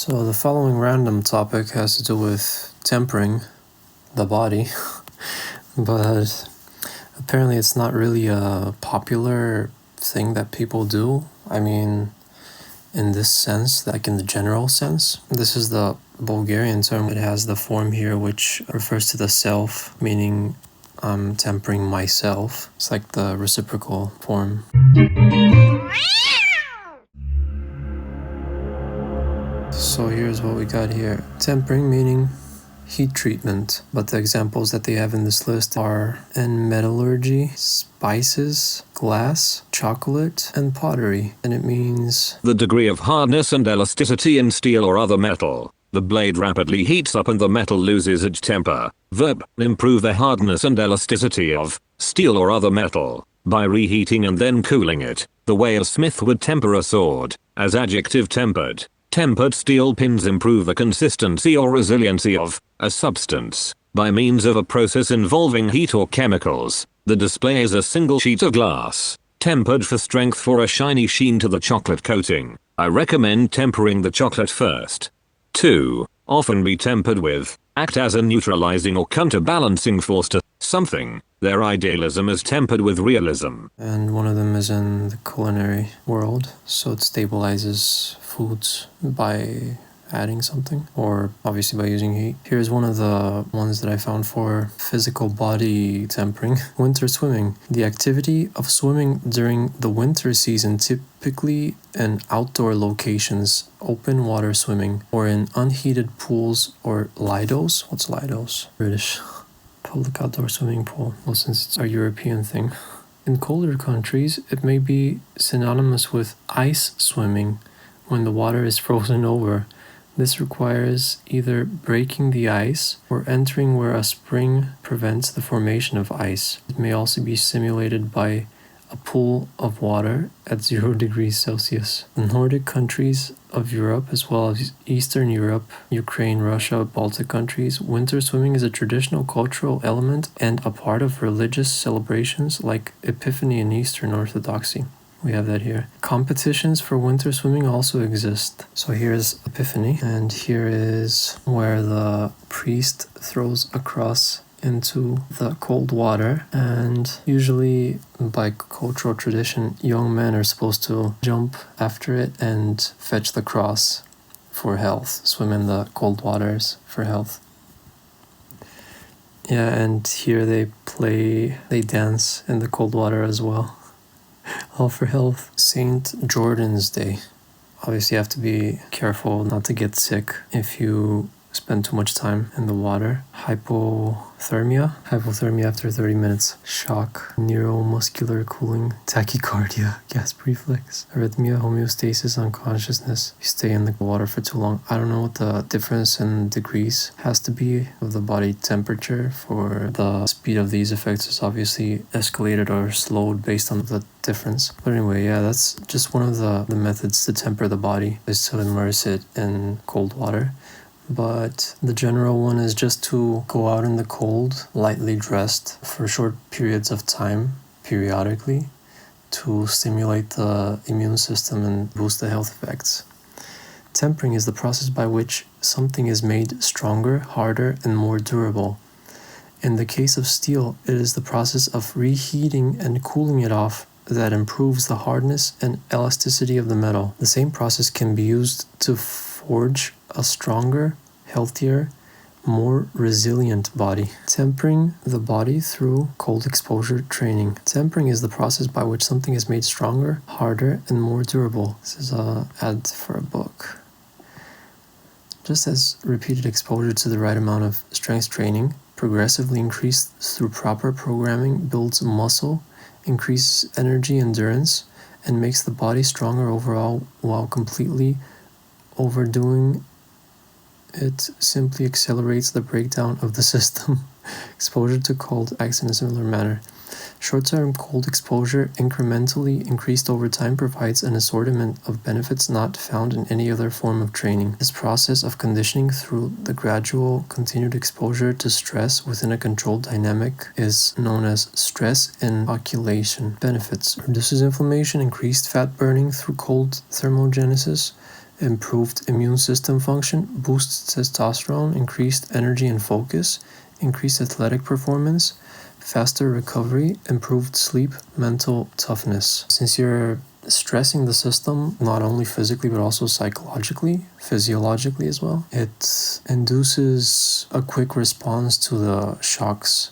So the following random topic has to do with tempering the body, but apparently it's not really a popular thing that people do. I mean, in this sense, like in the general sense. This is the Bulgarian term. It has the form here which refers to the self, meaning I'm tempering myself. It's like the reciprocal form. So here's what we got here. Tempering meaning heat treatment, but the examples that they have in this list are in metallurgy, spices, glass, chocolate, and pottery. And it means the degree of hardness and elasticity in steel or other metal. The blade rapidly heats up and the metal loses its temper. Verb, improve the hardness and elasticity of steel or other metal by reheating and then cooling it, the way a smith would temper a sword. As adjective, tempered. Tempered steel pins improve the consistency or resiliency of a substance by means of a process involving heat or chemicals. The display is a single sheet of glass, tempered for strength for a shiny sheen to the chocolate coating. I recommend tempering the chocolate first. 2. Often be tempered with, act as a neutralizing or counterbalancing force to something. Their idealism is tempered with realism. And one of them is in the culinary world, so it stabilizes foods by adding something, or obviously by using heat. Here's one of the ones that I found for physical body tempering. Winter swimming. The activity of swimming during the winter season, typically in outdoor locations, open water swimming, or in unheated pools or lidos. What's lidos? British. Public outdoor swimming pool. Well, since it's a European thing. In colder countries, it may be synonymous with ice swimming when the water is frozen over. This requires either breaking the ice or entering where a spring prevents the formation of ice. It may also be simulated by a pool of water at 0 degrees Celsius. The Nordic countries of Europe, as well as Eastern Europe, Ukraine, Russia, Baltic countries, winter swimming is a traditional cultural element and a part of religious celebrations like Epiphany in Eastern Orthodoxy. We have that here. Competitions for winter swimming also exist. So here's Epiphany, and here is where the priest throws a cross into the cold water, and usually by cultural tradition, young men are supposed to jump after it and fetch the cross for health, swim in the cold waters for health. Yeah, and here they dance in the cold water as well. All for health. St. Jordan's Day. Obviously you have to be careful not to get sick if you spend too much time in the water. Hypothermia after 30 minutes. Shock, neuromuscular cooling, tachycardia, gas reflex, arrhythmia, homeostasis, unconsciousness. You stay in the water for too long. I don't know what the difference in degrees has to be of the body temperature for the speed of these effects is obviously escalated or slowed based on the difference. But anyway, yeah, that's just one of the methods to temper the body is to immerse it in cold water. But the general one is just to go out in the cold, lightly dressed for short periods of time, periodically, to stimulate the immune system and boost the health effects. Tempering is the process by which something is made stronger, harder, and more durable. In the case of steel, it is the process of reheating and cooling it off that improves the hardness and elasticity of the metal. The same process can be used to forge a stronger, healthier, more resilient body. Tempering the body through cold exposure training. Tempering is the process by which something is made stronger, harder, and more durable. This is an ad for a book. Just as repeated exposure to the right amount of strength training, progressively increased through proper programming, builds muscle, increases energy endurance, and makes the body stronger overall, while completely overdoing it simply accelerates the breakdown of the system. Exposure to cold acts in a similar manner. Short-term cold exposure, incrementally increased over time, provides an assortment of benefits not found in any other form of training. This process of conditioning through the gradual continued exposure to stress within a controlled dynamic is known as stress inoculation. Benefits: reduces inflammation, increased fat burning through cold thermogenesis, improved immune system function, boosts testosterone, increased energy and focus, increased athletic performance, faster recovery, improved sleep, mental toughness. Since you're stressing the system, not only physically but also psychologically, physiologically as well, it induces a quick response to the shocks,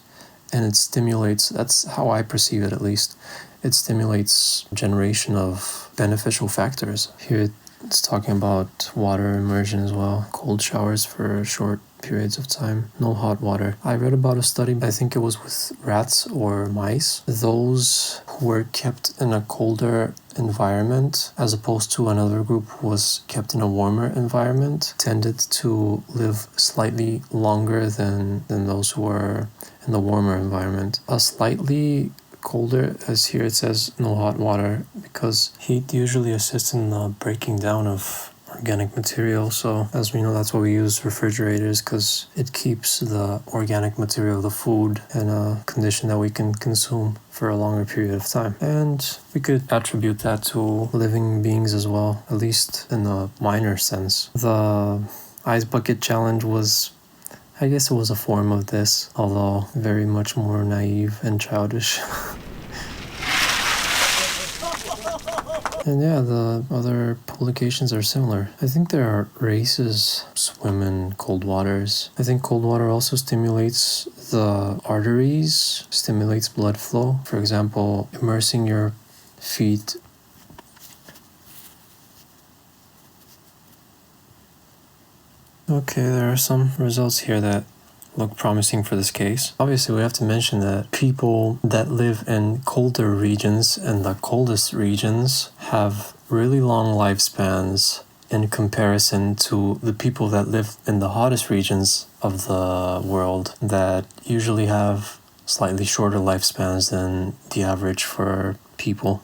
and it stimulates, that's how I perceive it at least, it stimulates generation of beneficial factors. Here it's talking about water immersion as well, cold showers for short periods of time, no hot water. I read about a study, I think it was with rats or mice. Those who were kept in a colder environment as opposed to another group who was kept in a warmer environment tended to live slightly longer than those who were in the warmer environment. A slightly colder, as here it says no hot water, because heat usually assists in the breaking down of organic material. So as we know, that's why we use refrigerators, because it keeps the organic material, the food, in a condition that we can consume for a longer period of time. And we could attribute that to living beings as well, at least in a minor sense. The ice bucket challenge was, I guess it was a form of this, although very much more naive and childish. And yeah, the other publications are similar. I think there are races swim in cold waters. I think cold water also stimulates the arteries, stimulates blood flow. For example, immersing your feet Okay, there are some results here that look promising for this case. Obviously, we have to mention that people that live in colder regions and the coldest regions have really long lifespans in comparison to the people that live in the hottest regions of the world that usually have slightly shorter lifespans than the average for people.